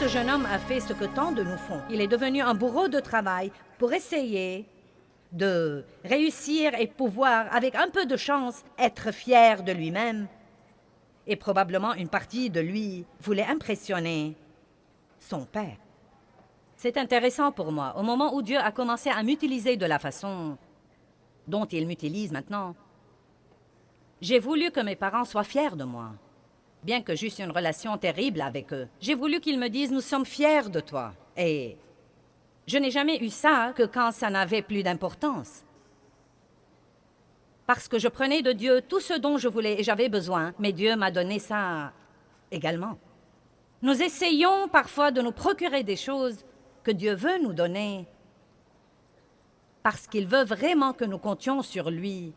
ce jeune homme a fait ce que tant de nous font. Il est devenu un bourreau de travail pour essayer de réussir et pouvoir, avec un peu de chance, être fier de lui-même. Et probablement une partie de lui voulait impressionner son père. C'est intéressant pour moi. Au moment où Dieu a commencé à m'utiliser de la façon dont il m'utilise maintenant, j'ai voulu que mes parents soient fiers de moi. Bien que j'eusse une relation terrible avec eux, j'ai voulu qu'ils me disent « Nous sommes fiers de toi ». Et je n'ai jamais eu ça que quand ça n'avait plus d'importance. Parce que je prenais de Dieu tout ce dont je voulais et j'avais besoin, mais Dieu m'a donné ça également. Nous essayons parfois de nous procurer des choses que Dieu veut nous donner parce qu'il veut vraiment que nous comptions sur lui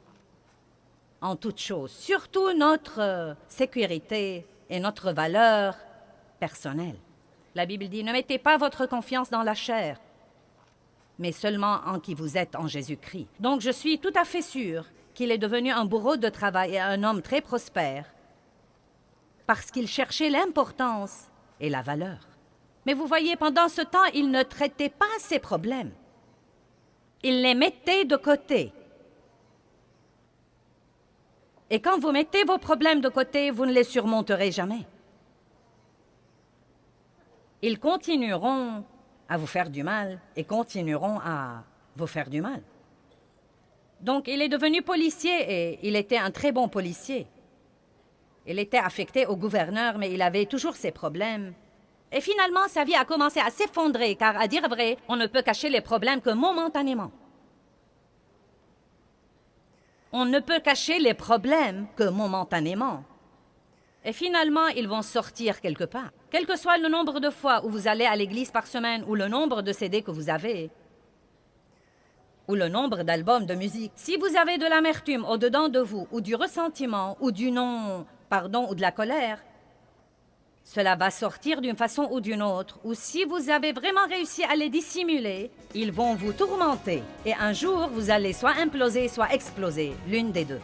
en toutes choses, surtout notre sécurité et notre valeur personnelle. La Bible dit « Ne mettez pas votre confiance dans la chair, mais seulement en qui vous êtes en Jésus-Christ. » Donc je suis tout à fait sûre qu'il est devenu un bourreau de travail et un homme très prospère parce qu'il cherchait l'importance et la valeur. Mais vous voyez, pendant ce temps, il ne traitait pas ses problèmes. Il les mettait de côté. Et quand vous mettez vos problèmes de côté, vous ne les surmonterez jamais. Ils continueront à vous faire du mal et continueront à vous faire du mal. Donc, il est devenu policier et il était un très bon policier. Il était affecté au gouverneur, mais il avait toujours ses problèmes. Et finalement, sa vie a commencé à s'effondrer, car, à dire vrai, on ne peut cacher les problèmes que momentanément. On ne peut cacher les problèmes que momentanément. Et finalement, ils vont sortir quelque part. Quel que soit le nombre de fois où vous allez à l'église par semaine, ou le nombre de CD que vous avez, ou le nombre d'albums de musique, si vous avez de l'amertume au-dedans de vous, ou du ressentiment, ou du non-pardon, ou de la colère, cela va sortir d'une façon ou d'une autre, ou si vous avez vraiment réussi à les dissimuler, ils vont vous tourmenter. Et un jour, vous allez soit imploser, soit exploser, l'une des deux.